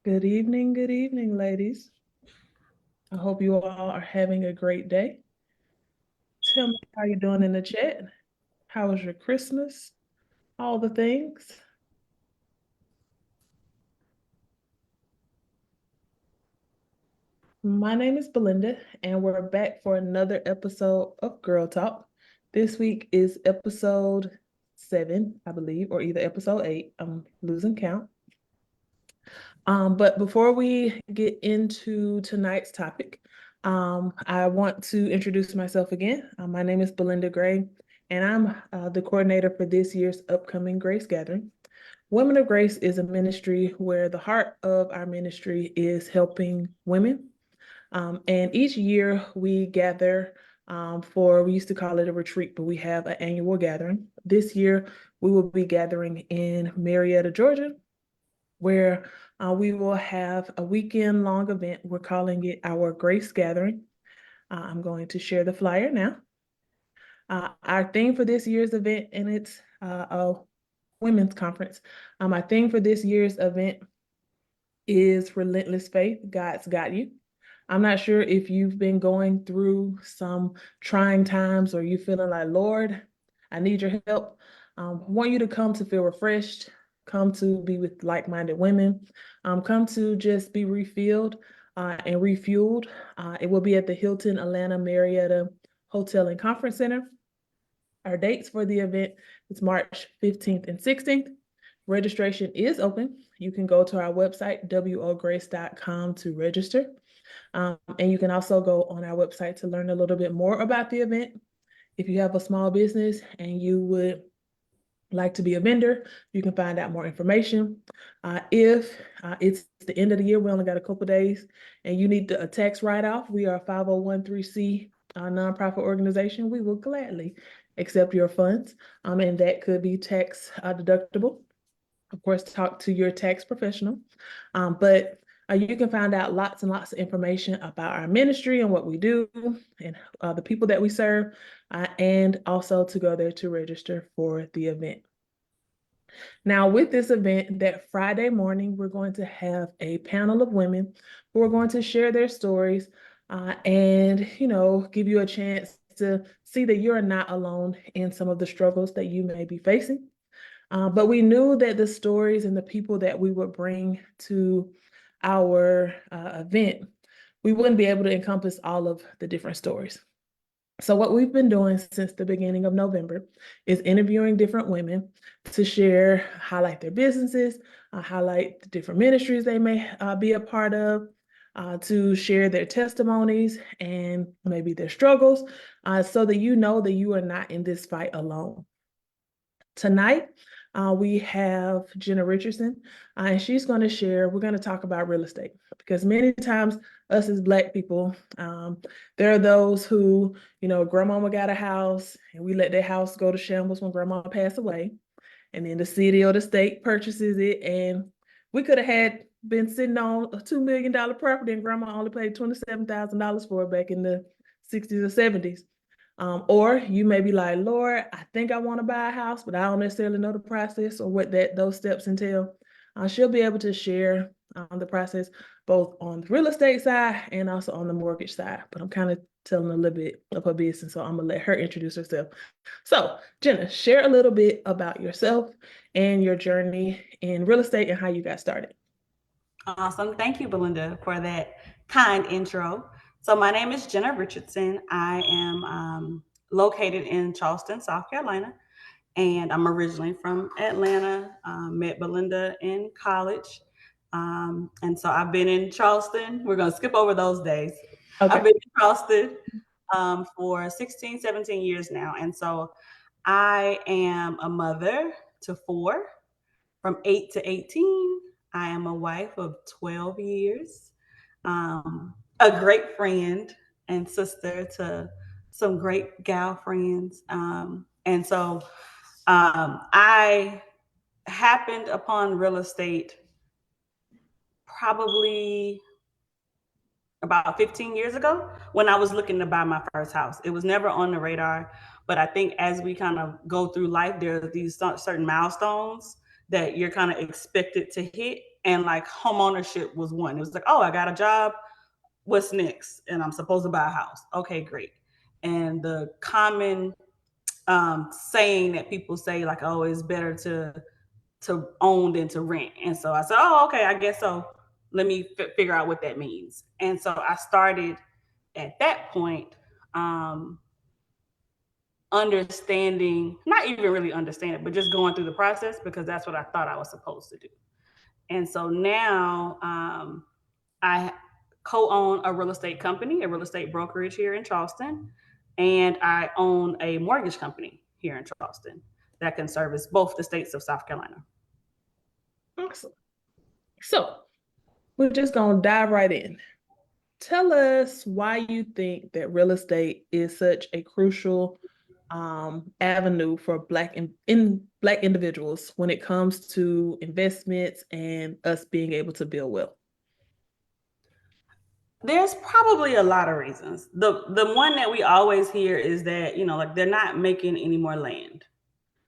Good evening, ladies. I hope you all are having a great day. Tell me how you're doing in the chat. How was your Christmas? All the things. My name is Belinda, and we're back for another episode of Girl Talk. This week is episode 7, I believe, or either episode 8. I'm losing count. But before we get into tonight's topic, I want to introduce myself again. My name is Belinda Gray, and I'm the coordinator for this year's upcoming Grace Gathering. Women of Grace is a ministry where the heart of our ministry is helping women. And each year we gather we used to call it a retreat, but we have an annual gathering. This year we will be gathering in Marietta, Georgia, where we will have a weekend-long event. We're calling it our Grace Gathering. I'm going to share the flyer now. Our theme for this year's event, and it's a women's conference. Our theme for this year's event is Relentless Faith, God's Got You. I'm not sure if you've been going through some trying times or you feeling like, Lord, I need your help. I want you to come to feel refreshed, come to be with like-minded women, come to just be refilled and refueled. It will be at the Hilton Atlanta Marietta Hotel and Conference Center. Our dates for the event is March 15th and 16th. Registration is open. You can go to our website, wograce.com, to register. And you can also go on our website to learn a little bit more about the event. If you have a small business and you would like to be a vendor, you can find out more information. If it's the end of the year, we only got a couple days, and you need a tax write-off, we are a 501(c)(3) nonprofit organization. We will gladly accept your funds, and that could be tax deductible. Of course, talk to your tax professional, but you can find out lots and lots of information about our ministry and what we do and the people that we serve, and also to go there to register for the event. Now, with this event, that Friday morning, we're going to have a panel of women who are going to share their stories and, give you a chance to see that you're not alone in some of the struggles that you may be facing. But we knew that the stories and the people that we would bring to our event, we wouldn't be able to encompass all of the different stories. So what we've been doing since the beginning of November is interviewing different women to highlight their businesses, highlight the different ministries they may be a part of, to share their testimonies and maybe their struggles, so that you know that you are not in this fight alone. Tonight, we have Jenna Richardson, and she's going to share, we're going to talk about real estate, because many times us as Black people, there are those who, grandmama got a house and we let their house go to shambles when grandma passed away. And then the city or the state purchases it, and we could have been sitting on a $2 million property and grandma only paid $27,000 for it back in the 60s or 70s. Or you may be like, Lord, I think I want to buy a house, but I don't necessarily know the process or what those steps entail. She'll be able to share the process both on the real estate side and also on the mortgage side. But I'm kind of telling a little bit of her business, so I'm going to let her introduce herself. So, Jenna, share a little bit about yourself and your journey in real estate and how you got started. Awesome. Thank you, Belinda, for that kind intro. So my name is Jenna Richardson. I am located in Charleston, South Carolina, and I'm originally from Atlanta. Met Belinda in college. And so I've been in Charleston. We're going to skip over those days. Okay. I've been in Charleston for 16, 17 years now. And so I am a mother to 4, from 8 to 18. I am a wife of 12 years, a great friend and sister to some great gal friends. And so I happened upon real estate probably about 15 years ago when I was looking to buy my first house. It was never on the radar, but I think as we kind of go through life, there are these certain milestones that you're kind of expected to hit. and like home ownership was one. It was like, oh, I got a job. What's next? And I'm supposed to buy a house. Okay, great. And the common saying that people say, like, oh, it's better to own than to rent. And so I said, oh, okay, I guess so. Let me figure out what that means. And so I started at that point understanding, not even really understanding, but just going through the process, because that's what I thought I was supposed to do. And so now I co-own a real estate company, a real estate brokerage here in Charleston, and I own a mortgage company here in Charleston that can service both the states of South Carolina. Awesome. So we're just going to dive right in. Tell us why you think that real estate is such a crucial avenue for Black individuals when it comes to investments and us being able to build wealth. There's probably a lot of reasons. The one that we always hear is that, like they're not making any more land.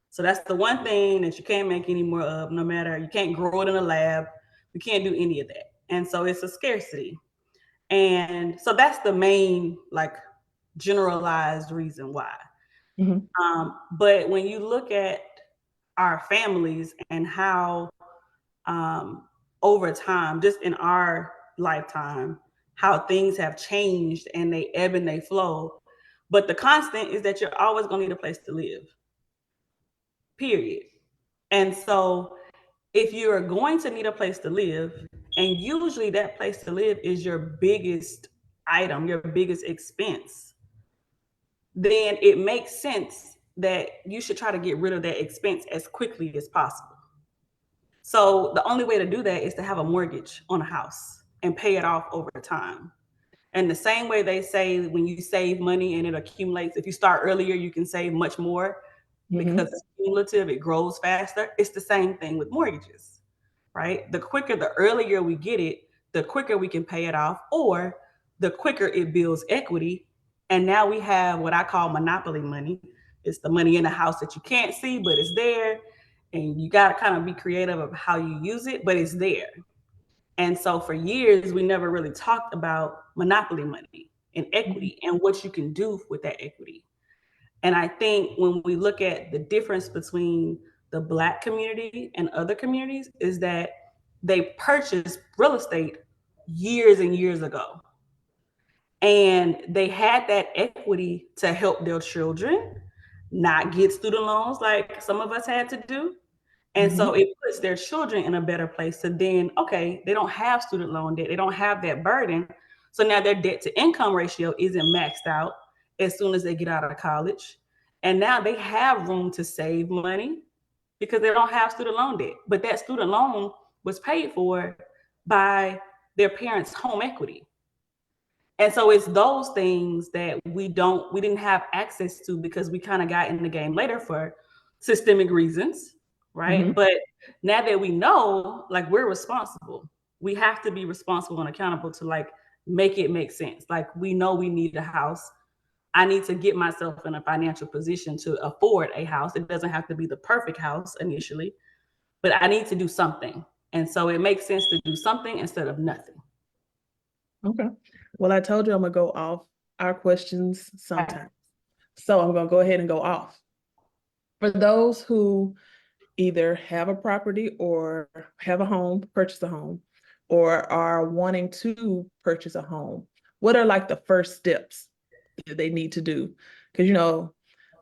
So that's the one thing that you can't make any more of, no matter, you can't grow it in a lab. You can't do any of that. And so it's a scarcity. And so that's the main, like, generalized reason why. But when you look at our families and how over time, just in our lifetime, how things have changed and they ebb and they flow. But the constant is that you're always going to need a place to live, period. And so if you're going to need a place to live, and usually that place to live is your biggest item, your biggest expense, then it makes sense that you should try to get rid of that expense as quickly as possible. So the only way to do that is to have a mortgage on a house and pay it off over time. And the same way they say when you save money and it accumulates, if you start earlier, you can save much more because it's cumulative, it grows faster. It's the same thing with mortgages, right? The earlier we get it, the quicker we can pay it off, or the quicker it builds equity. And now we have what I call monopoly money. It's the money in the house that you can't see, but it's there. And you got to kind of be creative of how you use it, but it's there. And so for years, we never really talked about monopoly money and equity and what you can do with that equity. And I think when we look at the difference between the Black community and other communities is that they purchased real estate years and years ago. And they had that equity to help their children not get student loans like some of us had to do. And so it puts their children in a better place to then, okay, they don't have student loan debt. They don't have that burden. So now their debt to income ratio isn't maxed out as soon as they get out of college. And now they have room to save money because they don't have student loan debt. But that student loan was paid for by their parents' home equity. And so it's those things that we didn't have access to because we kind of got in the game later for systemic reasons. Right. But now that we know, like, we're responsible, we have to be responsible and accountable to, like, make it make sense. Like, we know we need a house. I need to get myself in a financial position to afford a house. It doesn't have to be the perfect house initially, but I need to do something. And so it makes sense to do something instead of nothing. Okay. Well, I told you I'm going to go off our questions sometime. So I'm going to go ahead and go off. For those who either have a property or have a home, purchase a home, or are wanting to purchase a home, what are like the first steps that they need to do? Because,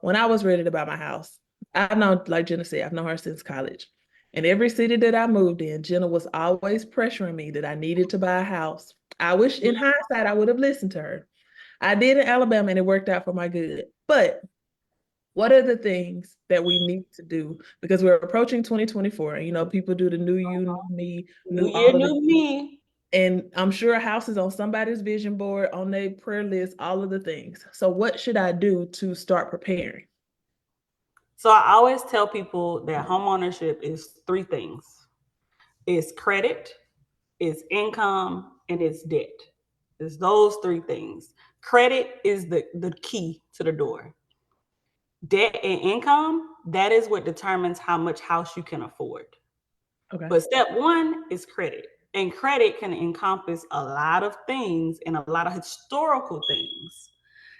when I was ready to buy my house, I've known, like Jenna said, I've known her since college. And every city that I moved in, Jenna was always pressuring me that I needed to buy a house. I wish in hindsight I would have listened to her. I did in Alabama and it worked out for my good. But what are the things that we need to do? Because we're approaching 2024 and people do the new you, new me, new year, new me. And I'm sure a house is on somebody's vision board, on their prayer list, all of the things. So what should I do to start preparing? So I always tell people that homeownership is three things. It's credit, it's income, and it's debt. It's those three things. Credit is the key to the door. Debt and income, that is what determines how much house you can afford. Okay. But step one is credit. And credit can encompass a lot of things and a lot of historical things.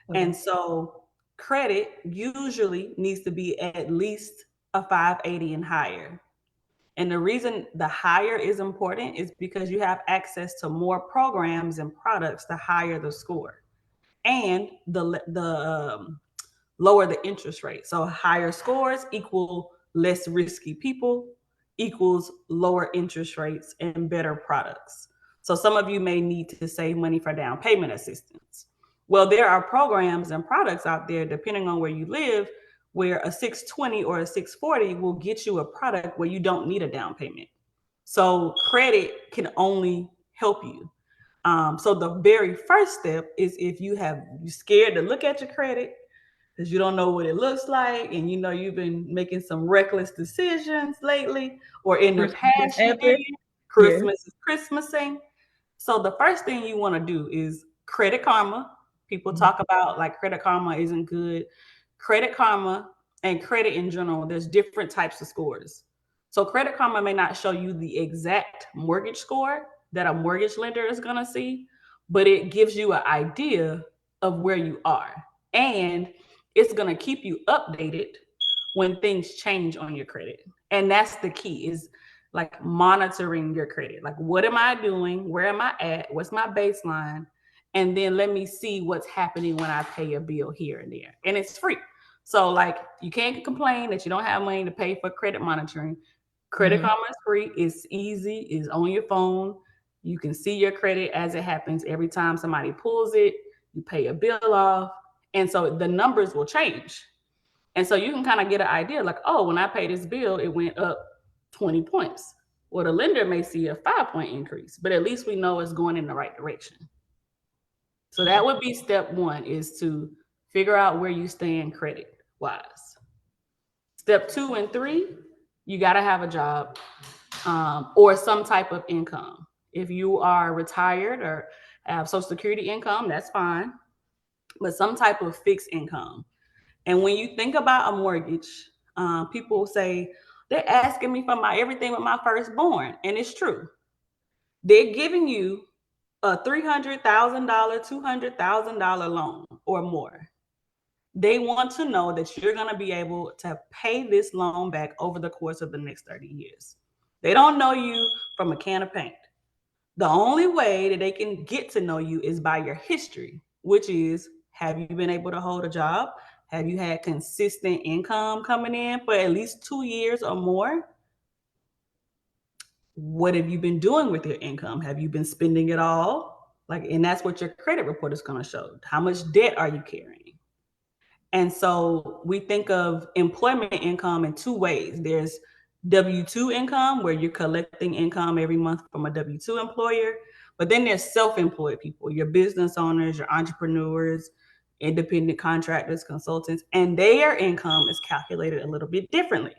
Okay. And so credit usually needs to be at least a 580 and higher. And the reason the higher is important is because you have access to more programs and products the higher the score, and the lower the interest rate. So higher scores equal less risky people equals lower interest rates and better products. So some of you may need to save money for down payment assistance. Well, there are programs and products out there, depending on where you live, where a 620 or a 640 will get you a product where you don't need a down payment. So credit can only help you. So the very first step is, if you scared to look at your credit because you don't know what it looks like, and you know you've been making some reckless decisions lately, or in the Christmas is past you did. after. Yes. Christmas is Christmasing. So the first thing you want to do is Credit Karma. People Mhm. talk about like Credit Karma isn't good. Credit Karma and credit in general, there's different types of scores. So Credit Karma may not show you the exact mortgage score that a mortgage lender is going to see, but it gives you an idea of where you are. And it's going to keep you updated when things change on your credit. And that's the key, is like monitoring your credit. Like, what am I doing? Where am I at? What's my baseline? And then let me see what's happening when I pay a bill here and there. And it's free. So like, you can't complain that you don't have money to pay for credit monitoring. Credit Mhm. Karma is free. It's easy. It's on your phone. You can see your credit as it happens. Every time somebody pulls it, you pay a bill off. And so the numbers will change. And so you can kind of get an idea like, oh, when I pay this bill, it went up 20 points. Well, the lender may see a 5-point increase, but at least we know it's going in the right direction. So that would be step one, is to figure out where you stand credit wise. Step 2 and 3, you got to have a job, or some type of income. If you are retired or have Social Security income, that's fine, but some type of fixed income. And when you think about a mortgage, people say they're asking me for my everything with my firstborn, and it's true. They're giving you a $300,000, $200,000 loan or more. They want to know that you're going to be able to pay this loan back over the course of the next 30 years. They don't know you from a can of paint. The only way that they can get to know you is by your history, which is, have you been able to hold a job? Have you had consistent income coming in for at least 2 years or more? What have you been doing with your income? Have you been spending it all? Like, and that's what your credit report is going to show. How much debt are you carrying? And so we think of employment income in two ways. There's W-2 income, where you're collecting income every month from a W-2 employer. But then there's self-employed people, your business owners, your entrepreneurs, independent contractors, consultants, and their income is calculated a little bit differently.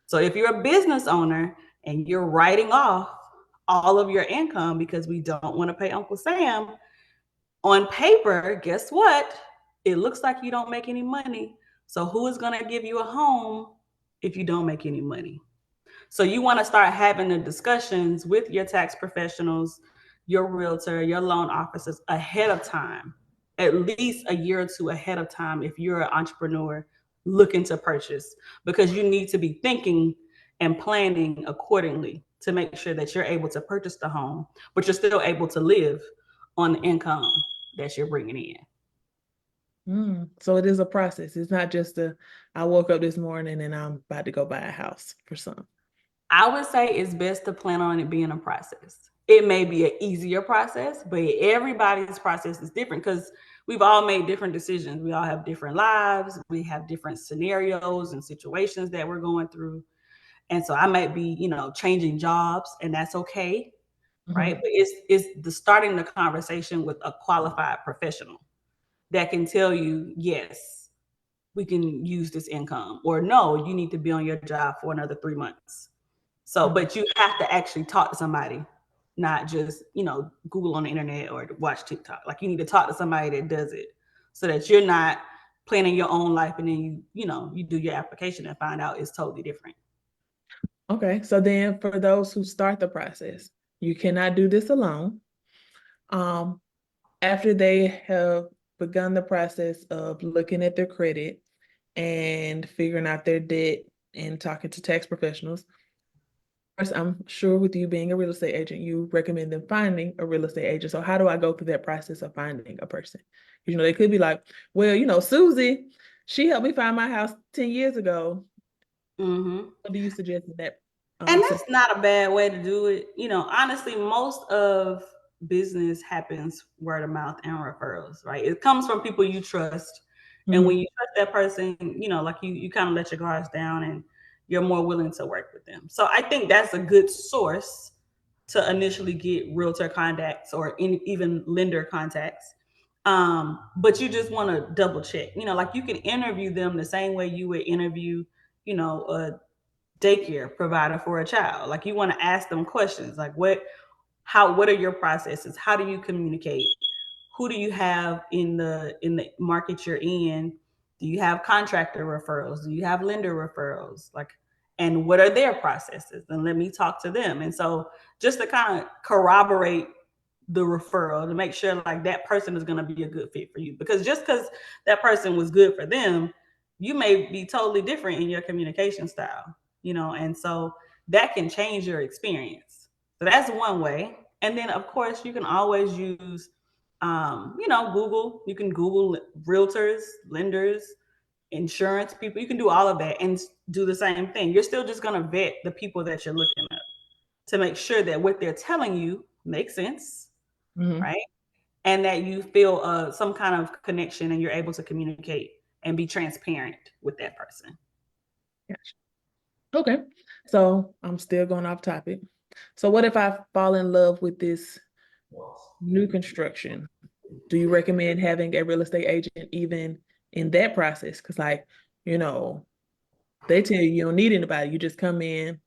So if you're a business owner and you're writing off all of your income because we don't want to pay Uncle Sam, on paper, guess what? It looks like you don't make any money. So who is going to give you a home if you don't make any money? So you want to start having the discussions with your tax professionals, your realtor, your loan officers ahead of time, at least a year or two ahead of time, if you're an entrepreneur looking to purchase, because you need to be thinking and planning accordingly to make sure that you're able to purchase the home, but you're still able to live on the income that you're bringing in. So it is a process. It's not just I woke up this morning and I'm about to go buy a house for some. I would say it's best to plan on it being a process. It may be an easier process, but everybody's process is different because we've all made different decisions. We all have different lives. We have different scenarios and situations that we're going through. And so I might be, changing jobs, and that's okay, right? Mhm. But it's the starting the conversation with a qualified professional that can tell you, yes, we can use this income, or no, you need to be on your job for another 3 months. So, Mhm. but you have to actually talk to somebody, not just, Google on the internet or watch TikTok. Like, you need to talk to somebody that does it, so that you're not planning your own life and then you do your application and find out it's totally different. Okay, so then for those who start the process, you cannot do this alone. Um, After they have begun the process of looking at their credit and figuring out their debt and talking to tax professionals, course, I'm sure with you being a real estate agent, you recommend them finding a real estate agent. So how do I go through that process of finding a person? They could be like, well, Susie, she helped me find my house 10 years ago. Mm-hmm. What do you suggest in that And that's scenario? not a bad way to do it. Honestly, most of business happens word of mouth and referrals, right? It comes from people you trust. And when Mhm. you trust that person, like you kind of let your guards down and you're more willing to work with them. So I think that's a good source to initially get realtor contacts or even lender contacts. But you just want to double check, like you can interview them the same way you would interview, a daycare provider for a child. Like you want to ask them questions like what are your processes? How do you communicate? Who do you have in the market you're in? Do you have contractor referrals? Do you have lender referrals? Like, and what are their processes? And let me talk to them. And so just to kind of corroborate the referral to make sure like that person is going to be a good fit for you, because just because that person was good for them, you may be totally different in your communication style, and so that can change your experience. So that's one way. And then of course you can always use Google. You can Google realtors, lenders, insurance people. You can do all of that and do the same thing. You're still just going to vet the people that you're looking at to make sure that what they're telling you makes sense, Mhm. right? And that you feel some kind of connection and you're able to communicate and be transparent with that person. Gotcha. Okay, so I'm still going off topic. So what if I fall in love with this new construction? Do you recommend having a real estate agent even in that process? Because you know, they tell you don't need anybody. You just come in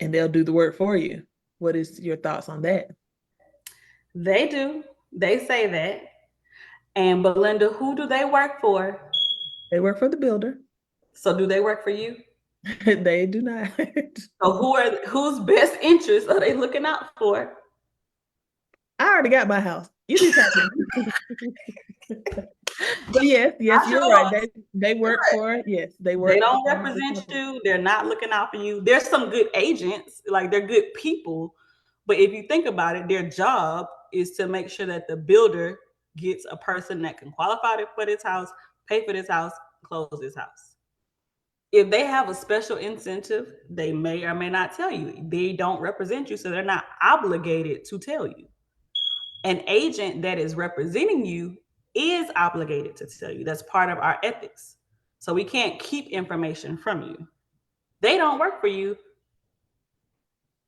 and they'll do the work for you. What is your thoughts on that? They do. They say that. And Belinda, who do they work for? They work for the builder. So do they work for you? They do not. So whose best interests are they looking out for? I already got my house. You need to talk to me. But yes, Not you're right. yours. They work for, yes, they They work don't for the represent company. you. They're not looking out for you. There's some good agents, like they're good people. But if you think about it, their job is to make sure that the builder gets a person that can qualify for this house, pay for this house, close this house. If they have a special incentive, they may or may not tell you. They don't represent you, so they're not obligated to tell you. An agent that is representing you is obligated to tell you. That's part of our ethics. So we can't keep information from you. They don't work for you,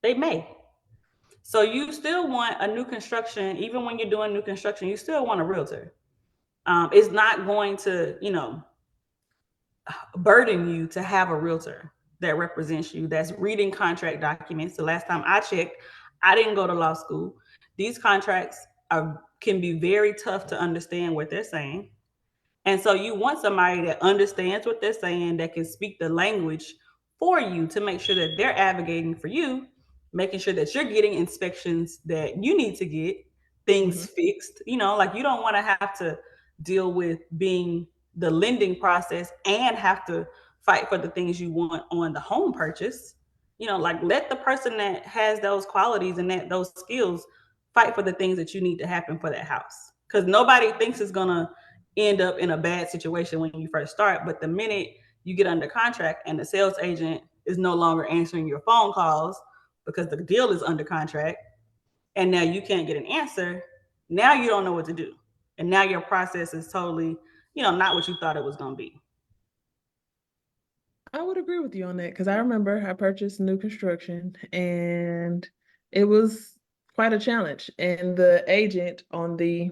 they may. So you still want a new construction, even when you're doing new construction, you still want a realtor. It's not going to, burden you to have a realtor that represents you, that's reading contract documents. The last time I checked, I didn't go to law school. These contracts can be very tough to understand what they're saying. And so you want somebody that understands what they're saying, that can speak the language for you to make sure that they're advocating for you, making sure that you're getting inspections that you need to get, Mhm. things fixed. Like you don't want to have to deal with being the lending process and have to fight for the things you want on the home purchase. Like let the person that has those qualities and those skills fight for the things that you need to happen for that house. Because nobody thinks it's gonna end up in a bad situation when you first start. But the minute you get under contract and the sales agent is no longer answering your phone calls because the deal is under contract, and now you can't get an answer, now you don't know what to do. And now your process is totally, not what you thought it was going to be. I would agree with you on that because I remember I purchased new construction and it was quite a challenge. And the agent on the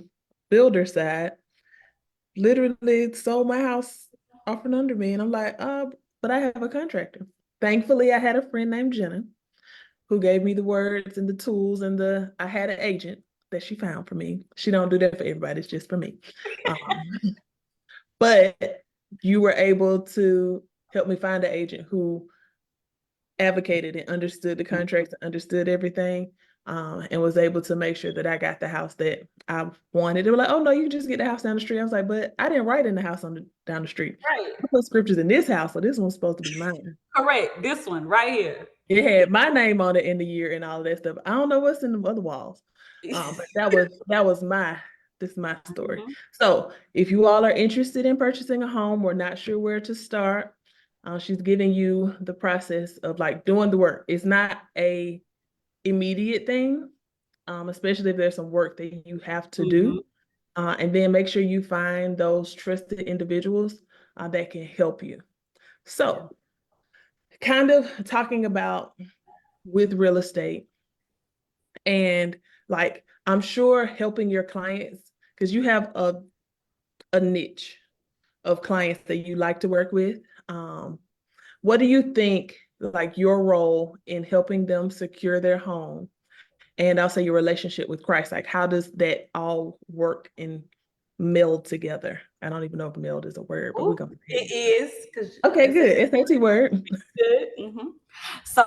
builder side literally sold my house off and under me. And I'm like, but I have a contractor. Thankfully, I had a friend named Jenna who gave me the words and the tools and I had an agent that she found for me. She don't do that for everybody, it's just for me. Um, but you were able to help me find an agent who advocated and understood the contracts, understood everything, and was able to make sure that I got the house that I wanted. They were like, "Oh no, you can just get the house down the street." I was like, "But I didn't write in the house down the street. Right. I put scriptures in this house, so this one's supposed to be mine." Correct. This one right here. It had my name on it in the year and all of that stuff. I don't know what's in the other walls, but that was my story. Mhm. So if you all are interested in purchasing a home or not sure where to start, she's giving you the process of like doing the work. It's not a immediate thing, especially if there's some work that you have to do. And then make sure you find those trusted individuals that can help you. So, kind of talking about with real estate and like I'm sure helping your clients because you have a niche of clients that you like to work with. What do you think like your role in helping them secure their home and also your relationship with Christ? Like how does that all work and meld together? I don't even know if meld is a word, but we're gonna say It is because okay, good. SAT word. good. So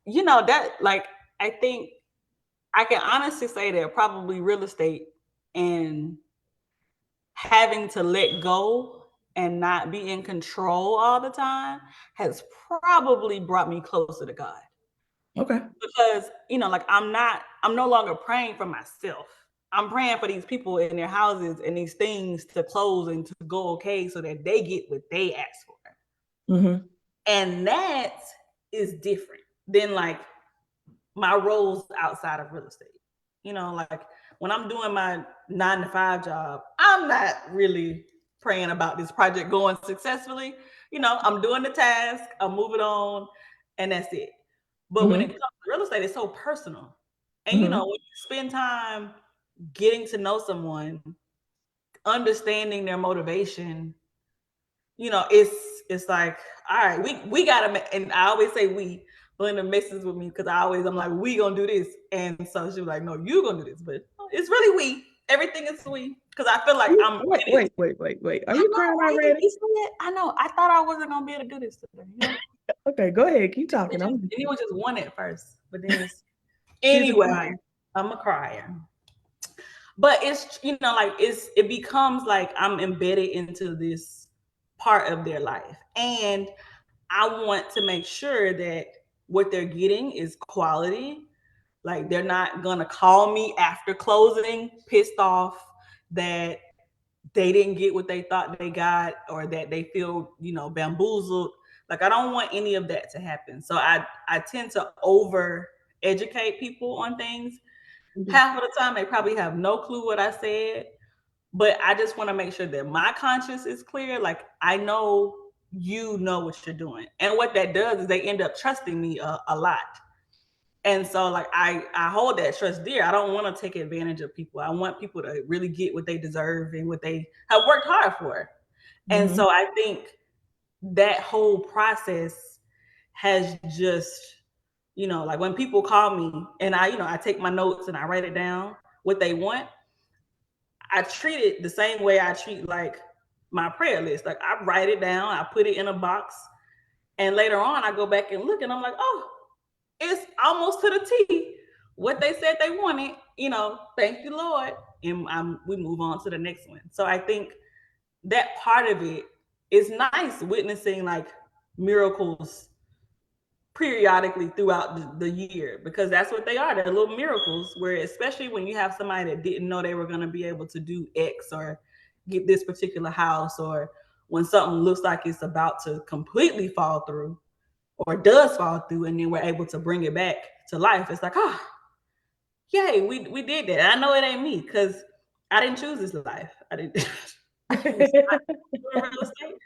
that like I think I can honestly say that probably real estate and having to let go and not be in control all the time has probably brought me closer to God. Okay. Because, like I'm no longer praying for myself. I'm praying for these people in their houses and these things to close and to go okay so that they get what they asked for. Mm-hmm. And that is different than like my roles outside of real estate. Like when I'm doing my 9 to 5 job, I'm not really praying about this project going successfully. I'm doing the task, I'm moving on, and that's it. But when it Mm-hmm. comes to real estate, it's so personal. And Mm-hmm. when you spend time getting to know someone, understanding their motivation, it's like, all right, we gotta, and I always say we. Belinda messes with me because I'm like, we gonna do this, and so she was like, no, you gonna do this, but it's really we. Everything is we because I feel like I'm. Wait. Are I you know, crying right? already? You see it? I know. I thought I wasn't gonna be able to do this today. Okay, go ahead. Keep It talking. just, and it was just one at first, but then it's She's a anyway. crier. I'm a crier. But it's like it becomes like I'm embedded into this part of their life, and I want to make sure that what they're getting is quality. Like they're not gonna call me after closing pissed off that they didn't get what they thought they got or that they feel bamboozled. Like I don't want any of that to happen, so I tend to over educate people on things. Half of the time they probably have no clue what I said, but I just want to make sure that my conscience is clear. Like I know you know what you're doing, and what that does is they end up trusting me a lot. And so like I hold that trust dear. I don't want to take advantage of people. I want people to really get what they deserve and what they have worked hard for. And Mm-hmm. so I think that whole process has just like when people call me and I take my notes and I write it down what they want. I treat it the same way I treat like my prayer list. Like I write it down, I put it in a box, and later on I go back and look and I'm like, oh, it's almost to the T what they said they wanted. Thank you, Lord. And we move on to the next one. So I think that part of it is nice witnessing like miracles periodically throughout the year because that's what they are. They're little miracles where especially when you have somebody that didn't know they were going to be able to do X or get this particular house, or when something looks like it's about to completely fall through or does fall through and then we're able to bring it back to life. It's like, oh, yay, we did that. I know it ain't me because I didn't choose this life. I didn't I was not doing real estate.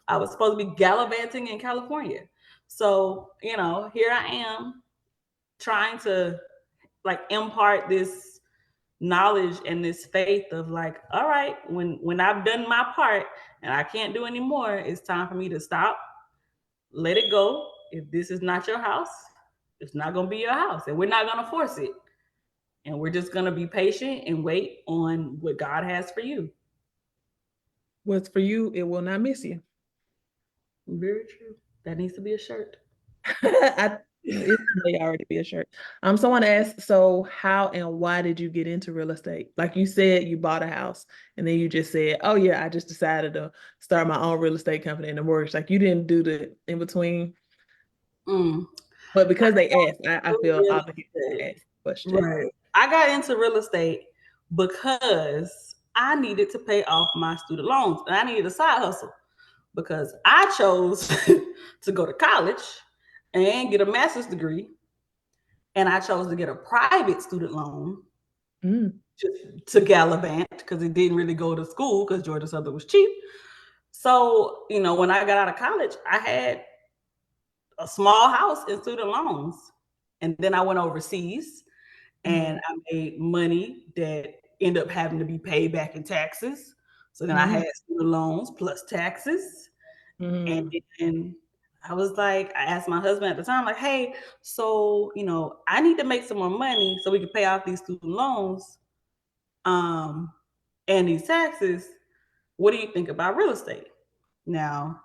I was supposed to be gallivanting in California. So, here I am trying to like impart this knowledge and this faith of like, all right, when I've done my part and I can't do anymore, it's time for me to stop, let it go. If this is not your house, it's not going to be your house, and we're not going to force it. And we're just going to be patient and wait on what God has for you. What's for you, it will not miss you. Very true. That needs to be a shirt. It may already be a shirt. Someone asked, so how and why did you get into real estate? Like you said, you bought a house and then you just said, oh yeah, I just decided to start my own real estate company in the mortgage. Like you didn't do the in between. Mm. But I because they asked, I got feel real obligated to estate. ask the question. Right. I got into real estate because I needed to pay off my student loans and I needed a side hustle because I chose to go to college and get a master's degree. And I chose to get a private student loan Mm, to gallivant because it didn't really go to school because Georgia Southern was cheap. So, when I got out of college, I had a small house and student loans. And then I went overseas and mm, I made money that ended up having to be paid back in taxes. So then I mm, had student loans plus taxes. And mm, then I was like, I asked my husband at the time, like, hey, so, I need to make some more money so we can pay off these student loans um, and these taxes. What do you think about real estate? Now,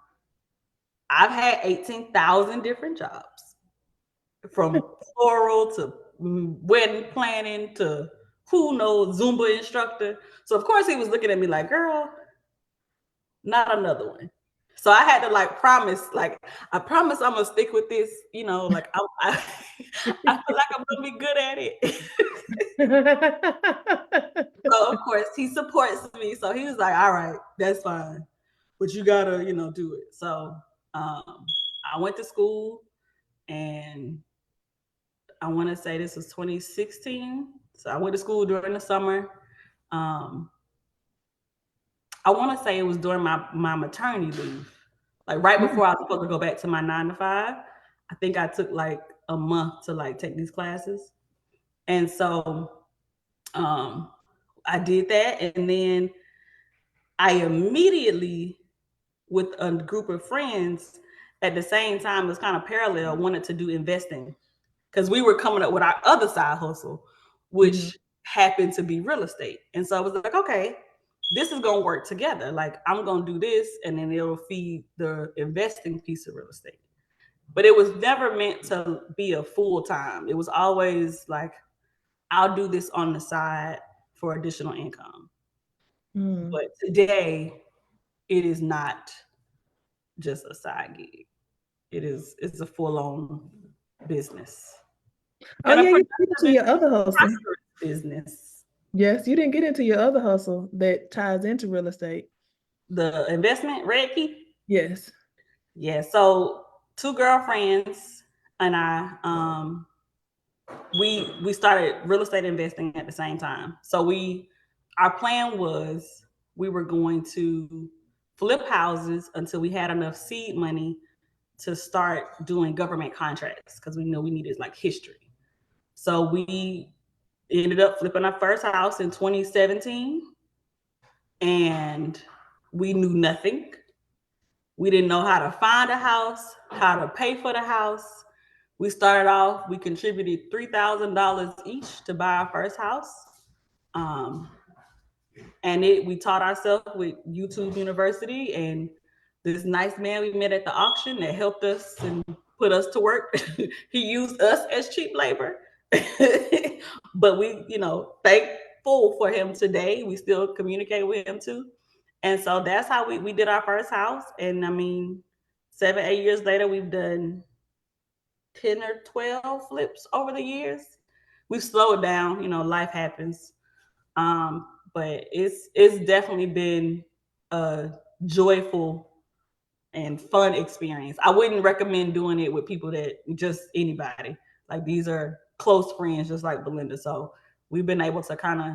I've had 18,000 different jobs from floral to wedding planning to who knows, Zumba instructor. So, of course, he was looking at me like, girl, not another one. So I had to promise, I promise I'm gonna stick with this, like I feel like I'm gonna be good at it. So of course he supports me. So he was like, all right, that's fine. But you gotta, do it. So I went to school and I want to say this was 2016. So I went to school during the summer. Um, I want to say it was during my maternity leave, like right Mm, before I was supposed to go back to my 9 to 5. I think I took like a month to take these classes, and so um, I did that, and then I immediately, with a group of friends, at the same time, it's kind of parallel, wanted to do investing because we were coming up with our other side hustle, mhm, which happened to be real estate. And so I was like, okay, this is going to work together. Like, I'm going to do this, and then it'll feed the investing piece of real estate. But it was never meant to be a full time. It was always like, I'll do this on the side for additional income. mm. But today, it is not just a side gig. It's a full on business Oh and a yeah, you get into productive your and other hustle. prosperous business. Yes, you didn't get into your other hustle that ties into real estate. The investment, Red Key. Yes. Yeah. So two girlfriends and I, we started real estate investing at the same time. So our plan was we were going to flip houses until we had enough seed money to start doing government contracts because we know we needed history. So we ended up flipping our first house in 2017 and we knew nothing. We didn't know how to find a house, how to pay for the house. We started off, we contributed $3,000 each to buy our first house. Um, and we taught ourselves with YouTube University and this nice man we met at the auction that helped us and put us to work. He used us as cheap labor. But we, thankful for him today. We still communicate with him too. And so that's how we did our first house. And I mean, 7, 8 years later, we've done 10 or 12 flips over the years. We've slowed down, life happens. But it's definitely been a joyful and fun experience. I wouldn't recommend doing it with people that just anybody. Like these are close friends, just like Belinda. So we've been able to kind of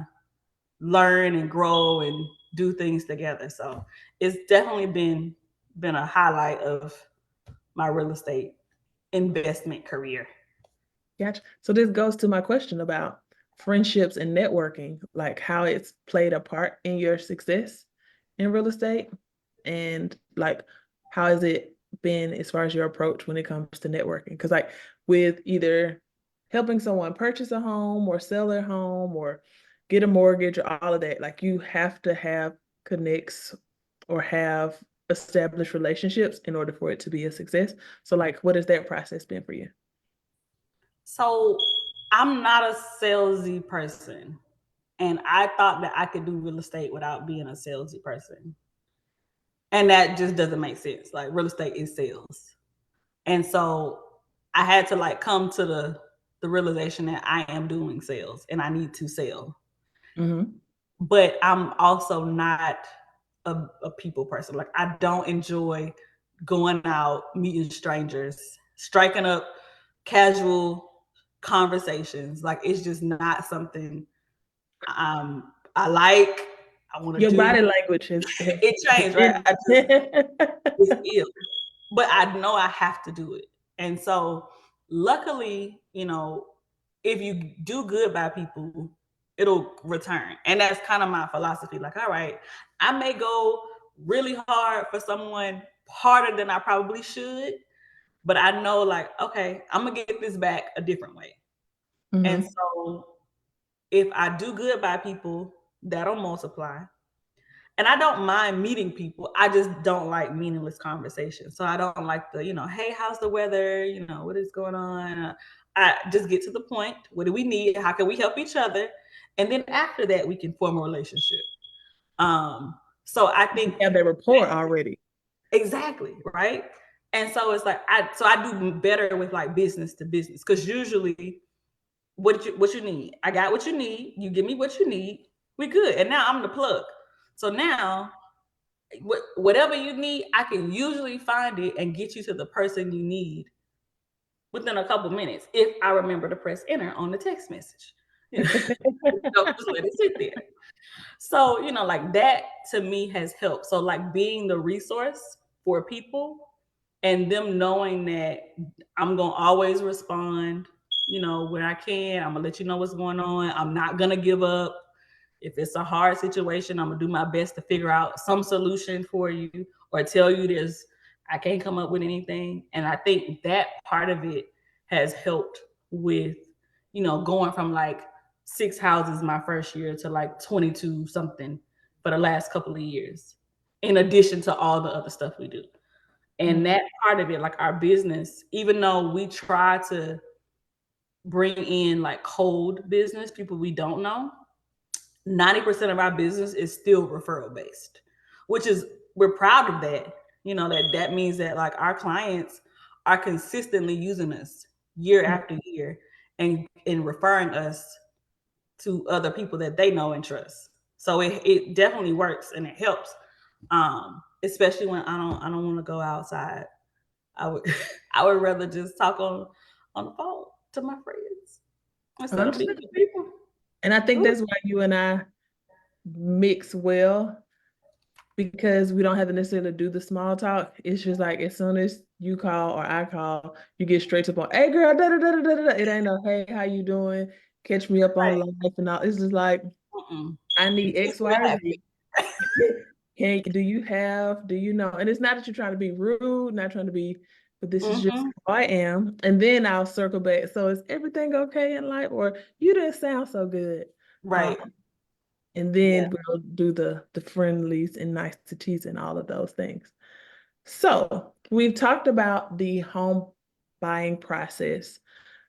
learn and grow and do things together. So it's definitely been a highlight of my real estate investment career. Gotcha. So this goes to my question about friendships and networking, like how it's played a part in your success in real estate, and like how has it been as far as your approach when it comes to networking? Because like with either helping someone purchase a home or sell their home or get a mortgage or all of that, like you have to have connects or have establish relationships in order for it to be a success. So like, what has that process been for you? So I'm not a salesy person. And I thought that I could do real estate without being a salesy person. And that just doesn't make sense. Like real estate is sales. And so I had to like come to the realization that I am doing sales and I need to sell. Mm-hmm. But I'm also not a people person. Like I don't enjoy going out, meeting strangers, striking up casual conversations. Like it's just not something I like. I want to Your do. body language has It changed, right? I just it's ill, but I know I have to do it. And so, luckily, if you do good by people, it'll return. And that's kind of my philosophy. Like, all right, I may go really hard for someone harder than I probably should, but I know, like, okay, I'm gonna get this back a different way. And Mm-hmm. so, if I do good by people, that'll multiply. And I don't mind meeting people. I just don't like meaningless conversations. So I don't like the, hey, how's the weather? What is going on? I just get to the point. What do we need? How can we help each other? And then after that, we can form a relationship. So I You think have that rapport already. exactly right. And so it's like I do better with like business to business because usually what you need, I got what you need. You give me what you need. We good. And now I'm the plug. So now whatever you need, I can usually find it and get you to the person you need within a couple minutes if I remember to press enter on the text message. Don't just let it sit there. So, like that to me has helped. So, like being the resource for people and them knowing that I'm going to always respond, when I can. I'm going to let you know what's going on. I'm not going to give up. If it's a hard situation, I'm gonna do my best to figure out some solution for you or tell you I can't come up with anything. And I think that part of it has helped with, going from like 6 houses my first year to like 22 something for the last couple of years, in addition to all the other stuff we do. And that part of it, like our business, even though we try to bring in like cold business, people we don't know, 90% of our business is still referral based, which is we're proud of that. That means that like our clients are consistently using us year after year and referring us to other people that they know and trust. So it definitely works and it helps. Especially when I don't want to go outside. I would I would rather just talk on the phone to my friends instead of meeting people. And I think Ooh. that's why you and I mix well because we don't have to necessarily do the small talk. It's just like as soon as you call or I call, you get straight to the point. Hey girl, da da da da da. It ain't no hey, how you doing? Catch me up on Right. life and all. It's just like Mm-mm. I need It's X, Y, or rapid. Z. Do you know? And it's not that you're trying to be rude, not trying to be, but this is just Mm-hmm. who I am. And then I'll circle back. So is everything okay in life? Or you didn't sound so good. Right. And Yeah. then we'll do the friendlies and niceties and all of those things. So we've talked about the home buying process.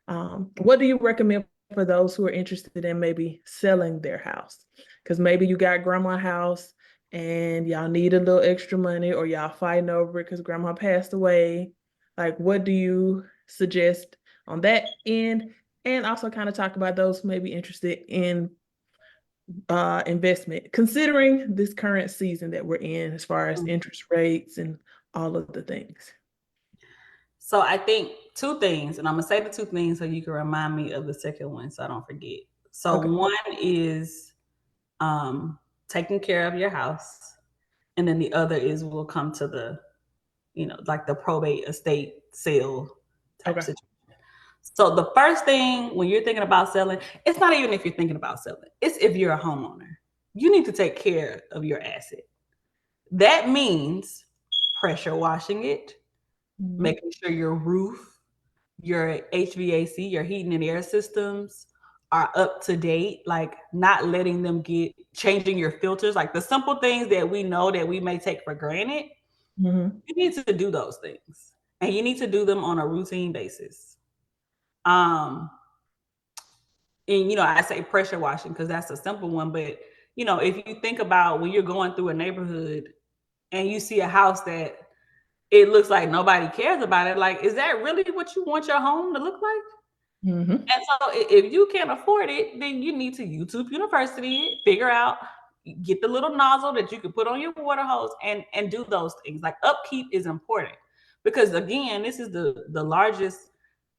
What do you recommend for those who are interested in maybe selling their house? Because maybe you got grandma's house and y'all need a little extra money or y'all fighting over it because grandma passed away. Like, what do you suggest on that end? And also kind of talk about those who may be interested in investment, considering this current season that we're in as far as interest rates and all of the things. So I think two things, and I'm gonna say the two things so you can remind me of the second one so I don't forget. So Okay. one is taking care of your house, and then the other is we'll come to the, like the probate estate sale type Okay. situation. So the first thing when you're thinking about selling, it's not even if you're thinking about selling, it's if you're a homeowner. You need to take care of your asset. That means pressure washing it, Mhm. making sure your roof, your HVAC, your heating and air systems are up to date, like not letting them get changing your filters, like the simple things that we know that we may take for granted. You need to do those things, and you need to do them on a routine basis. Um, and I say pressure washing because that's a simple one, but if you think about when you're going through a neighborhood and you see a house that it looks like nobody cares about it, like, is that really what you want your home to look like? Mm-hmm. And so if you can't afford it, then you need to YouTube University, figure out, get the little nozzle that you can put on your water hose and do those things. Like, upkeep is important because, again, this is the largest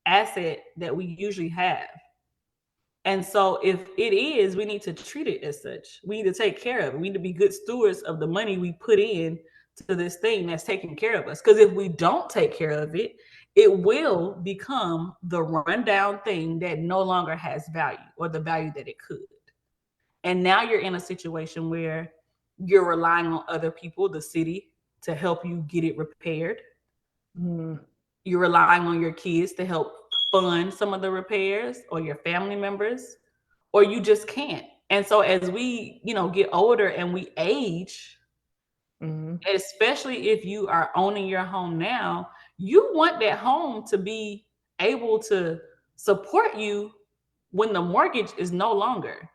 asset that we usually have. And so if it is, we need to treat it as such. We need to take care of it. We need to be good stewards of the money we put in to this thing that's taking care of us. Because if we don't take care of it, it will become the rundown thing that no longer has value or the value that it could. And now you're in a situation where you're relying on other people, the city, to help you get it repaired. Mm-hmm. You're relying on your kids to help fund some of the repairs, or your family members, or you just can't. And so as we, get older and we age, Mm-hmm. especially if you are owning your home now, you want that home to be able to support you when the mortgage is no longer.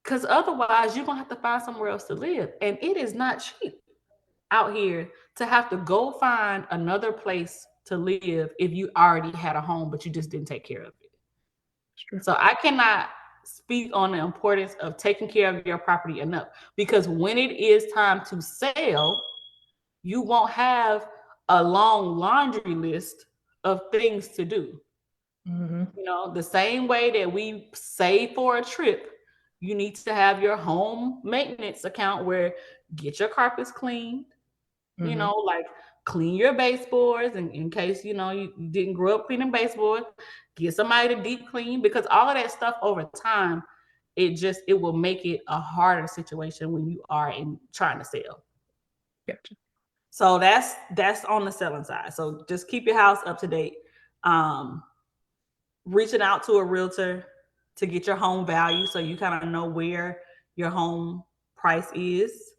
Because otherwise, you're going to have to find somewhere else to live. And it is not cheap out here to have to go find another place to live if you already had a home, but you just didn't take care of it. Sure. So I cannot speak on the importance of taking care of your property enough, because when it is time to sell, you won't have a long laundry list of things to do. Mm-hmm. The same way that we save for a trip, you need to have your home maintenance account where get your carpets cleaned, Mm-hmm. like clean your baseboards, and in case you didn't grow up cleaning baseboards, get somebody to deep clean, because all of that stuff over time, it will make it a harder situation when you are in trying to sell. Gotcha. So that's on the selling side. So just keep your house up to date. um Reaching out to a realtor to get your home value, so you kind of know where your home price is.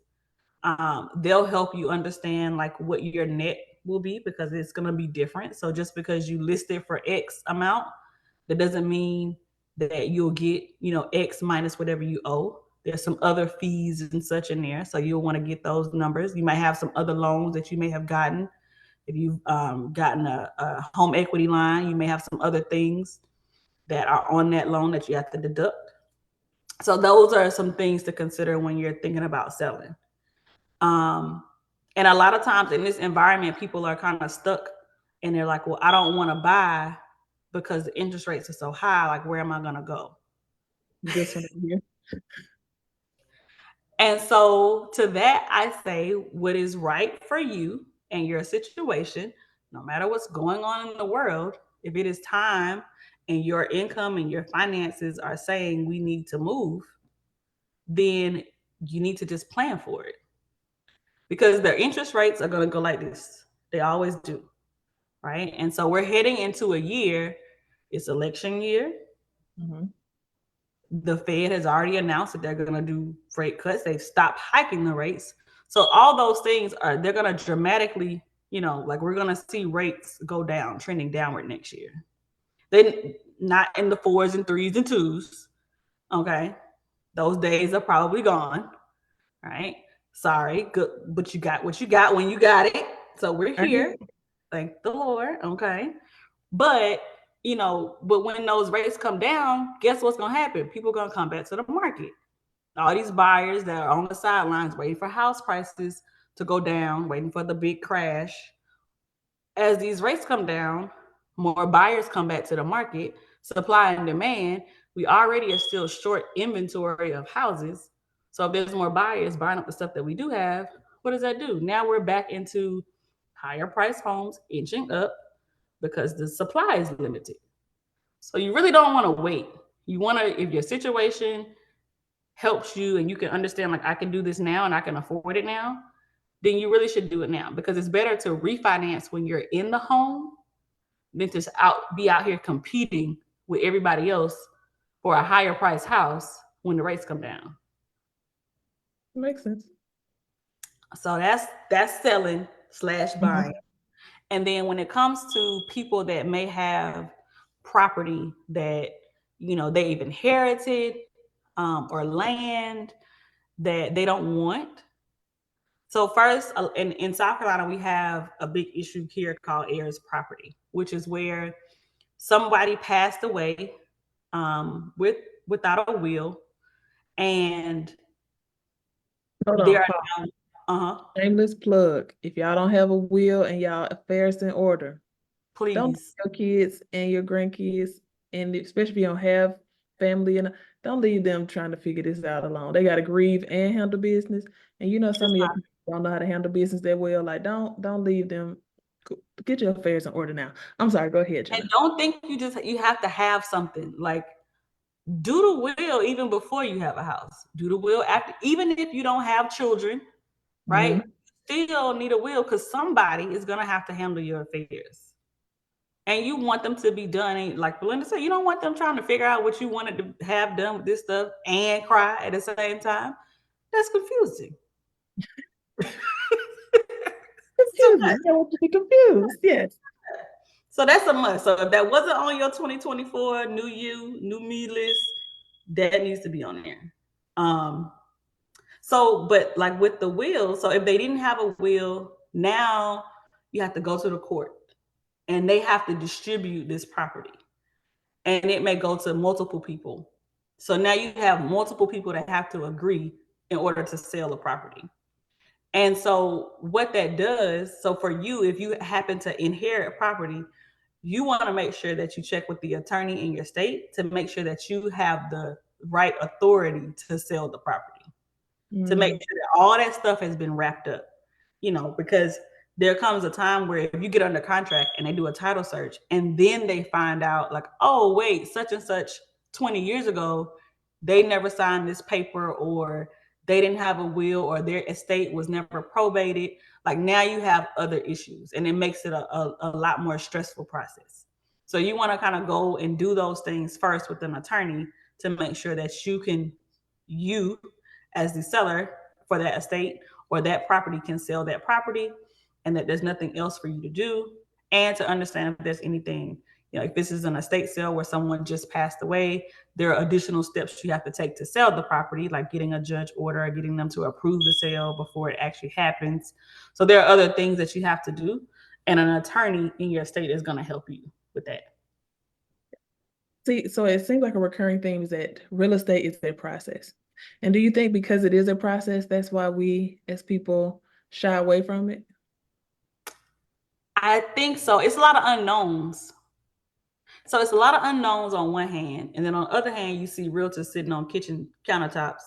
They'll help you understand like what your net will be, because it's going to be different. So just because you list it for X amount, that doesn't mean that you'll get X minus whatever you owe. There's some other fees and such in there, so you'll want to get those numbers. You might have some other loans that you may have gotten. If you've gotten a home equity line, you may have some other things that are on that loan that you have to deduct. So those are some things to consider when you're thinking about selling. Um, and a lot of times in this environment, people are kind of stuck and they're like, well, I don't want to buy because the interest rates are so high. Like, where am I going to go? This one over here. And so to that, I say what is right for you and your situation, no matter what's going on in the world. If it is time and your income and your finances are saying we need to move, then you need to just plan for it, because their interest rates are going to go like this. They always do. Right. And so we're heading into a year, it's election year. Mm-hmm. The Fed has already announced that they're going to do rate cuts. They've stopped hiking the rates. So all those things they're going to dramatically, like, we're going to see rates go down, trending downward next year. Then not in the 4s and 3s and 2s. Okay. Those days are probably gone. Right. Sorry. Good. But you got what you got when you got it. So we're here. Thank the Lord. Okay. But but when those rates come down, guess what's going to happen? People are going to come back to the market. All these buyers that are on the sidelines waiting for house prices to go down, waiting for the big crash. As these rates come down, more buyers come back to the market. Supply and demand. We already are still short inventory of houses. So if there's more buyers buying up the stuff that we do have, what does that do? Now we're back into higher price homes inching up because the supply is limited. So you really don't want to wait. You want to, if your situation helps you and you can understand, like, I can do this now and I can afford it now, then you really should do it now, because it's better to refinance when you're in the home than to be out here competing with everybody else for a higher price house when the rates come down. Makes sense. So that's selling slash buying. Mhm. And then when it comes to people that may have property that they've inherited, or land that they don't want. So first, in South Carolina, we have a big issue here called heirs property, which is where somebody passed away, without a will, and Hold on, they're pause. now, uh-huh, Shameless plug. If y'all don't have a will and y'all affairs in order, don't leave please. your kids and your grandkids, and especially if you don't have family, and don't leave them trying to figure this out alone. They got to grieve and handle business. And some It's of your not, people don't know how to handle business that well. Like, don't leave them. Get your affairs in order now. I'm sorry. Go ahead, and Jenna. don't think you have to have something. Like, do the will even before you have a house. Do the will after, even if you don't have children, right? Mhm. You still need a will because somebody is gonna have to handle your affairs. And you want them to be done. And like Belinda said, you don't want them trying to figure out what you wanted to have done with this stuff and cry at the same time. That's confusing. Too much. Confusing. You don't want to be confused. Yes. So that's a must. So if that wasn't on your 2024 new you, new me list, that needs to be on there. Um, but like with the will, so if they didn't have a will, now you have to go to the court and they have to distribute this property. And it may go to multiple people. So now you have multiple people that have to agree in order to sell the property. And so what that does, so for you, if you happen to inherit property, you want to make sure that you check with the attorney in your state to make sure that you have the right authority to sell the property, to make Mm. sure that all that stuff has been wrapped up, because there comes a time where if you get under contract and they do a title search and then they find out like, oh, wait, such and such 20 years ago, they never signed this paper, or they didn't have a will, or their estate was never probated. Like, now you have other issues and it makes it a lot more stressful process. So you want to kind of go and do those things first with an attorney to make sure that you as the seller for that estate or that property can sell that property, and that there's nothing else for you to do, and to understand if there's anything, if this is an estate sale where someone just passed away, there are additional steps you have to take to sell the property, like getting a judge order or getting them to approve the sale before it actually happens. So there are other things that you have to do, and an attorney in your state is going to help you with that. See, so it seems like a recurring theme is that real estate is a process. And do you think because it is a process, that's why we as people shy away from it? I think so. It's a lot of unknowns. So it's a lot of unknowns on one hand, and then on the other hand, you see realtors sitting on kitchen countertops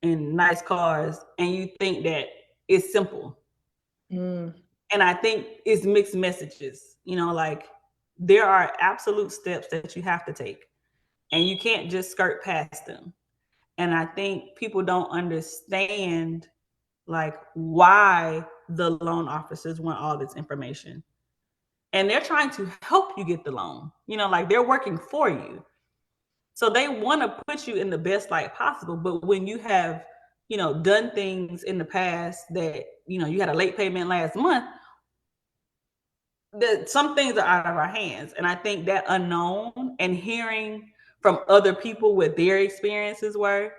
in nice cars, and you think that it's simple. Mm. And I think it's mixed messages. Like, there are absolute steps that you have to take, and you can't just skirt past them. And I think people don't understand like why the loan officers want all this information. And they're trying to help you get the loan. Like, they're working for you. So they want to put you in the best light possible. But when you have, done things in the past that, you had a late payment last month, that some things are out of our hands. And I think that unknown and hearing from other people what their experiences were,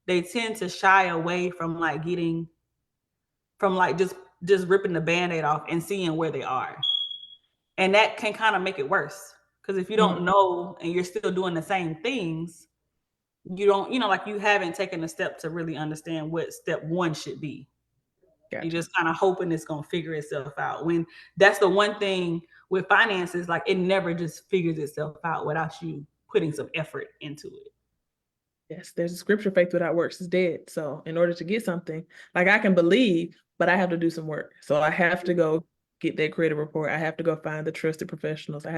they tend to shy away from like getting from like just ripping the band-aid off and seeing where they are. And that can kind of make it worse. Because if you Mm. don't know and you're still doing the same things, you don't, like, you haven't taken a step to really understand what step one should be. You're Gotcha. just kind of hoping it's going to figure itself out. When that's the one thing with finances, like, it never just figures itself out without you putting some effort into it. Yes, there's a scripture, faith without works is dead. So in order to get something, like I can believe, but I have to do some work. So I have to go get that credit report. I have to go find the trusted professionals. I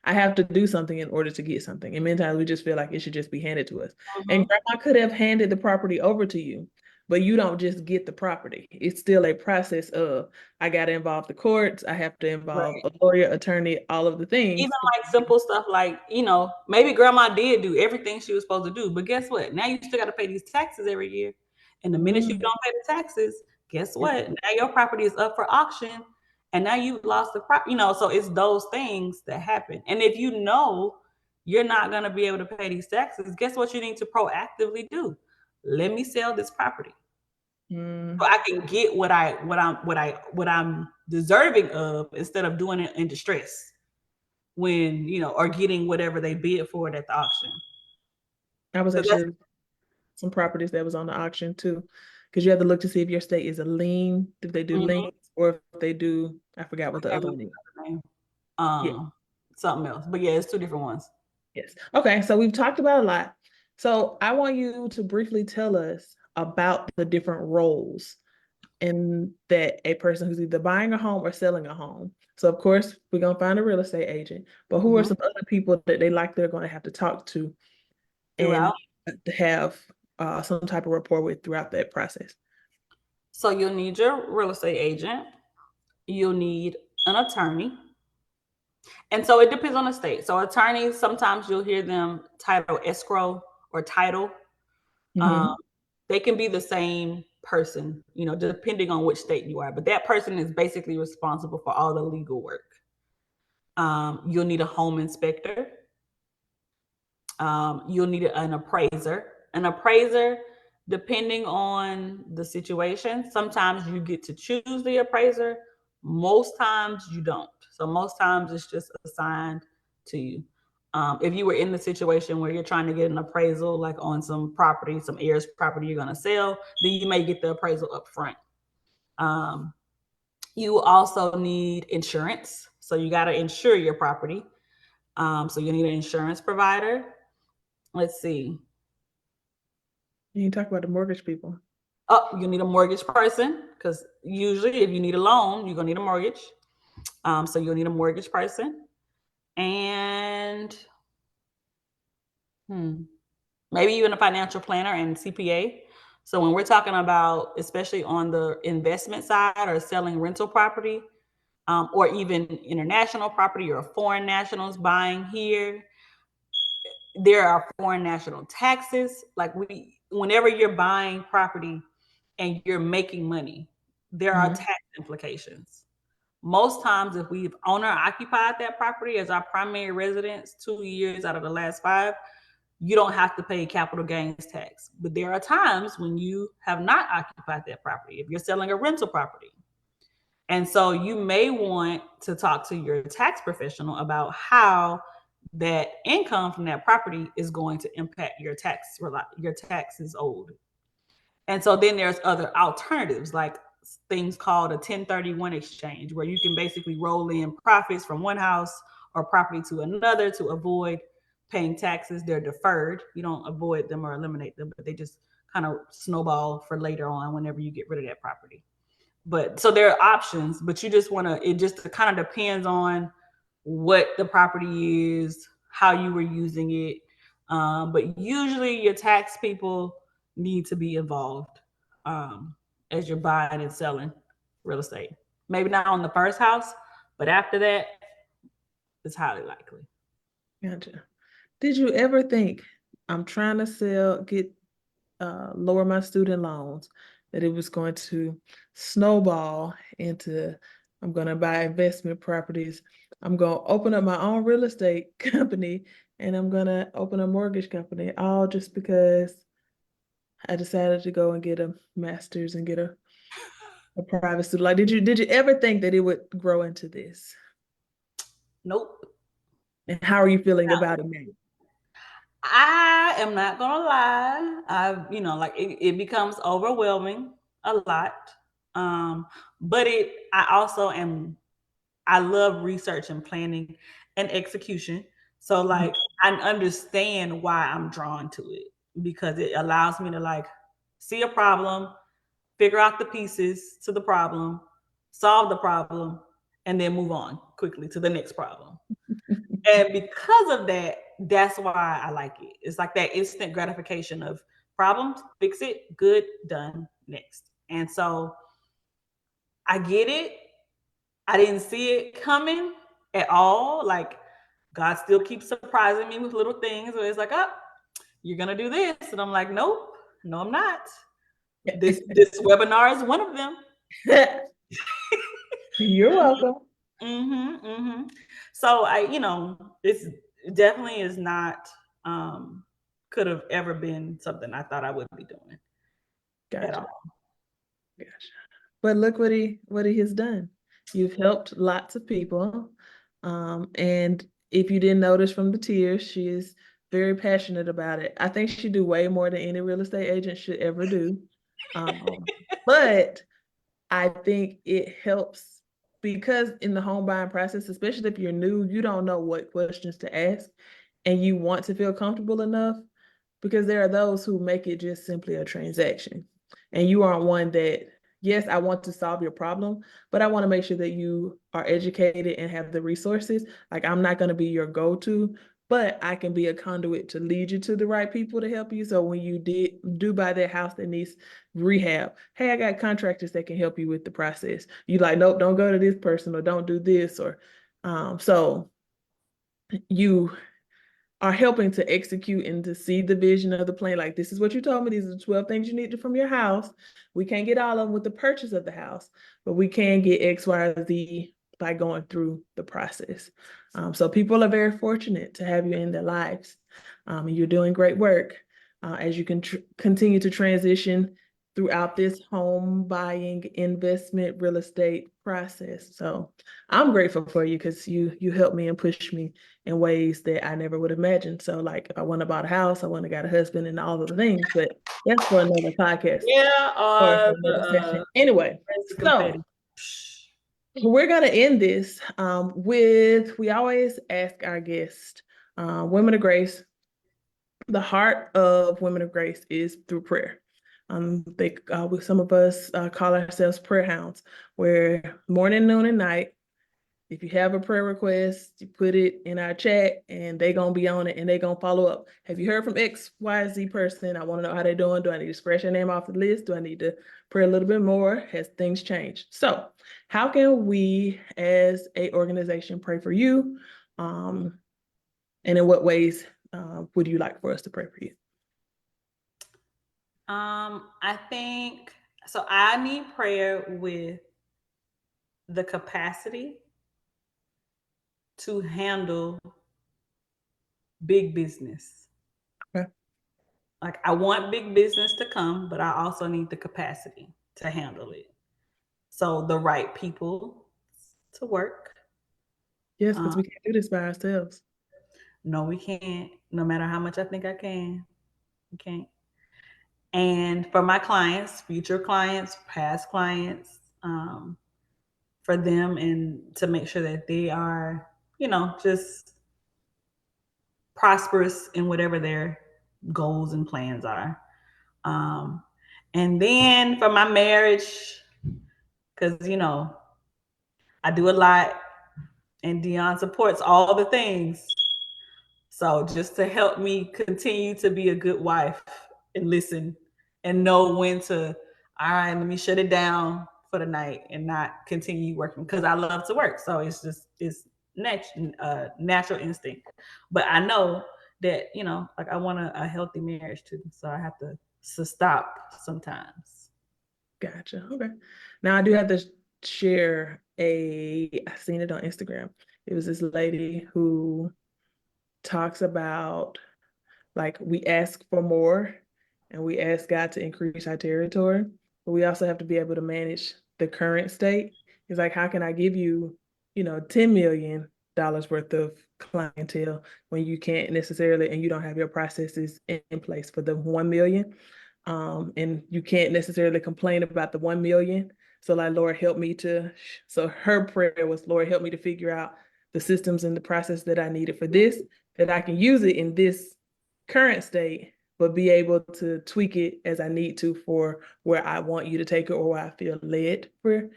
have to do something in order to get something. And many times we just feel like it should just be handed to us. And Mm-hmm. grandma could have handed the property over to you, but you don't just get the property. It's still a process of I gotta involve the courts, I have to involve Right. a lawyer, attorney, all of the Even things. like simple stuff like, maybe grandma did do everything she was supposed to do, but guess what? Now you still got to pay these taxes every year. And the minute you Mm, don't pay the taxes, Guess Yep. what? Now your property is up for auction, and now you've lost the property. So it's those things that happen. And if you know you're not going to be able to pay these taxes, guess what you need to proactively do? Let me sell this property so I can get what I'm deserving of, instead of doing it in distress when or getting whatever they bid for it at the auction. I was So that's actually some properties that was on the auction too, because you have to look to see if your state is a lien, if they do mhm, liens, or if they do, I forgot I what the can't other remember one is. the name. Yeah. Something else, but yeah, it's two different ones. Yes. Okay, so we've talked about a lot. So I want you to briefly tell us about the different roles in that a person who's either buying a home or selling a home. So of course, we're gonna find a real estate agent, but who are Mhm. some other people that they like they're gonna have to talk to and Throughout. to have some type of rapport with throughout that process? So you'll need your real estate agent. You'll need an attorney. And so it depends on the state. So attorneys, sometimes you'll hear them title escrow or title. Um, Hmm. they can be the same person, depending on which state you are. But that person is basically responsible for all the legal work. You'll need a home inspector. You'll need an appraiser. An appraiser, depending on the situation, sometimes you get to choose the appraiser. Most times you don't. So most times it's just assigned to you. If you were in the situation where you're trying to get an appraisal, like on some property, some heirs property you're going to sell, then you may get the appraisal up front. Um, you also need insurance. So you got to insure your property. So you need an insurance provider. Let's see. You can talk about the mortgage people. Oh, you need a mortgage person, because usually if you need a loan, you're gonna need a mortgage. So you'll need a mortgage person, and maybe even a financial planner and CPA. So when we're talking about, especially on the investment side or selling rental property, or even international property or foreign nationals buying here, there are foreign national taxes. Like whenever you're buying property and you're making money, there are Mhm. tax implications. Most times, if we've owner occupied that property as our primary residence 2 years out of the last 5, you don't have to pay capital gains tax. But there are times when you have not occupied that property, if you're selling a rental property. And so you may want to talk to your tax professional about how that income from that property is going to impact your taxes owed. And so then there's other alternatives, like things called a 1031 exchange, where you can basically roll in profits from one house or property to another to avoid paying taxes. They're deferred. You don't avoid them or eliminate them, but they just kind of snowball for later on whenever you get rid of that property. But so there are options, but you just want to, it just kind of depends on what the property is, how you were using it. But usually your tax people need to be involved, as you're buying and selling real estate. Maybe not on the first house, but after that, it's highly likely. Gotcha. Did you ever think I'm trying to lower my student loans, that it was going to snowball into I'm going to buy investment properties. I'm going to open up my own real estate company and I'm going to open a mortgage company, all just because I decided to go and get a master's and get a private student. Like, did you ever think that it would grow into this? Nope. And how are you feeling about it now? I am not gonna lie. Like it becomes overwhelming a lot. Um, but I also am I love research and planning and execution. So like I understand why I'm drawn to it, because it allows me to like see a problem, figure out the pieces to the problem, solve the problem, and then move on quickly to the next problem. And because of that, that's why I like it. It's like that instant gratification of problems, fix it, good, done, next. And so I get it. I didn't see it coming at all. Like God still keeps surprising me with little things where it's like, oh, you're gonna do this. And I'm like, nope, no, I'm not. This webinar is one of them. You're welcome. So it's definitely is not could have ever been something I thought I would be doing at all. Gotcha. But look what he has done. You've helped lots of people. And if you didn't notice from the tears, she is very passionate about it. I think she do way more than any real estate agent should ever do. But I think it helps because in the home buying process, especially if you're new, you don't know what questions to ask and you want to feel comfortable enough because there are those who make it just simply a transaction. And you aren't one that, yes, I want to solve your problem, but I want to make sure that you are educated and have the resources. Like I'm not going to be your go-to, but I can be a conduit to lead you to the right people to help you. So when you do buy that house that needs rehab, hey, I got contractors that can help you with the process. You like, nope, don't go to this person or don't do this. Or so you are helping to execute and to see the vision of the plan. Like, this is what you told me. These are the 12 things you need from your house. We can't get all of them with the purchase of the house, but we can get X, Y, or Z by going through the process. So people are very fortunate to have you in their lives. And you're doing great work as you can continue to transition throughout this home buying investment real estate process. So I'm grateful for you because you helped me and pushed me in ways that I never would have imagined. So like if I wouldn't have bought a house, I wouldn't have got a husband and all of the things, but that's for another podcast. Yeah, Anyway, so we're gonna end this with, we always ask our guests, Women of Grace, the heart of Women of Grace is through prayer. Some of us call ourselves prayer hounds, where morning, noon, and night, if you have a prayer request, you put it in our chat and they're going to be on it and they're going to follow up. Have you heard from XYZ person? I want to know how they're doing. Do I need to scratch their name off the list? Do I need to pray a little bit more? Has things changed? So how can we as a organization pray for you? And in what ways would you like for us to pray for you? I think, so I need prayer with the capacity to handle big business. Okay. Like I want big business to come, but I also need the capacity to handle it. So the right people to work. Yes, because we can't do this by ourselves. No, we can't. No matter how much I think I can, we can't. And for my clients, future clients, past clients, for them and to make sure that they are, just prosperous in whatever their goals and plans are. And then for my marriage, because, I do a lot and Dion supports all the things. So just to help me continue to be a good wife and listen and know when to, all right, let me shut it down for the night and not continue working because I love to work. So it's natural instinct. But I know that, like I want a healthy marriage too. So I have to stop sometimes. Gotcha. Okay. Now I do have to share I've seen it on Instagram. It was this lady who talks about, like, we ask for more and we ask God to increase our territory, but we also have to be able to manage the current state. It's like, how can I give you, $10 million worth of clientele when you can't necessarily, and you don't have your processes in place for the 1 million. And you can't necessarily complain about the 1 million. So like, Lord, help me so her prayer was, Lord, help me to figure out the systems and the process that I needed for this, that I can use it in this current state, but be able to tweak it as I need to for where I want you to take it or where I feel led for.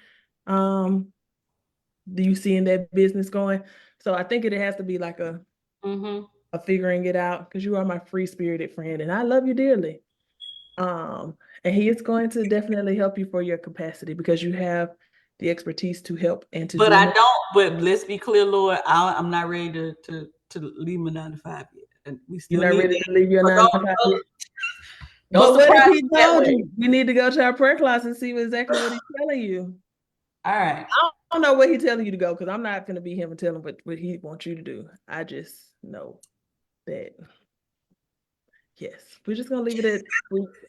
Do you see in that business going? So I think it has to be like a figuring it out, because you are my free spirited friend and I love you dearly. And he is going to definitely help you for your capacity because you have the expertise to help and to but do I more. don't, but let's be clear, Lord, I'm not ready to leave my 9 to 5 yet. And we still You're not need ready that. to leave your 9 to 5 yet? But what if surprise he me that told way. you? We need to go to our prayer closet and see exactly what he's telling you. All right. I don't know where he's telling you to go because I'm not going to be him and tell him what he wants you to do. I just know that, yes, we're just going to leave it at,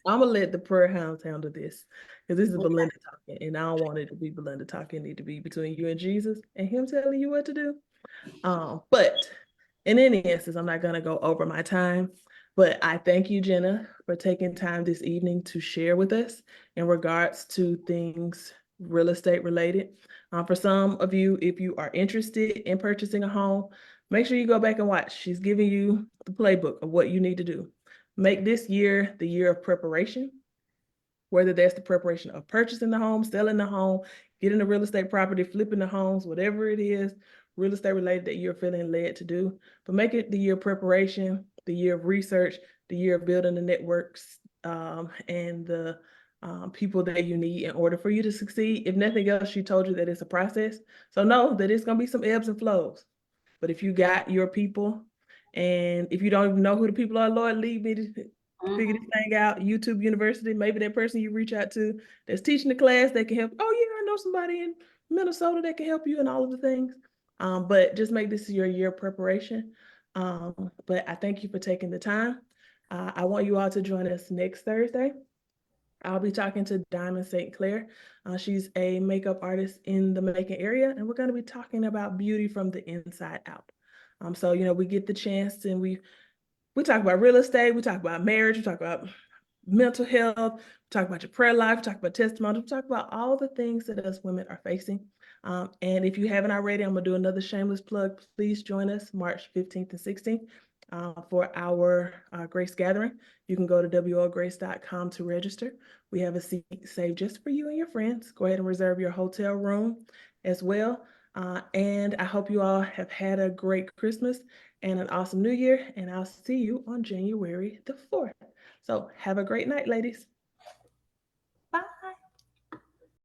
I'm going to let the prayer hounds handle this because this is Okay. Belinda talking and I don't want it to be Belinda talking. It need to be between you and Jesus and him telling you what to do. But in any instance, I'm not going to go over my time. But I thank you, Jenna, for taking time this evening to share with us in regards to things real estate related. For some of you, if you are interested in purchasing a home, make sure you go back and watch. She's giving you the playbook of what you need to do. Make this year the year of preparation, whether that's the preparation of purchasing the home, selling the home, getting a real estate property, flipping the homes, whatever it is, real estate related that you're feeling led to do. But make it the year of preparation, the year of research, the year of building the networks and the people that you need in order for you to succeed. If nothing else, she told you that it's a process. So know that it's going to be some ebbs and flows. But if you got your people, and if you don't even know who the people are, Lord, lead me to figure this thing out. YouTube University, maybe that person you reach out to that's teaching the class that can help. Oh yeah, I know somebody in Minnesota that can help you and all of the things. But just make this your year of preparation. But I thank you for taking the time. I want you all to join us next Thursday. I'll be talking to Diamond St. Clair. She's a makeup artist in the Macon area, and we're going to be talking about beauty from the inside out. So, we get the chance and we talk about real estate, we talk about marriage, we talk about mental health, we talk about your prayer life, we talk about testimony, we talk about all the things that us women are facing. And if you haven't already, I'm going to do another shameless plug. Please join us March 15th and 16th for our Grace Gathering. You can go to wograce.com to register. We have a seat saved just for you and your friends. Go ahead and reserve your hotel room as well. And I hope you all have had a great Christmas and an awesome New Year. And I'll see you on January the 4th. So have a great night, ladies.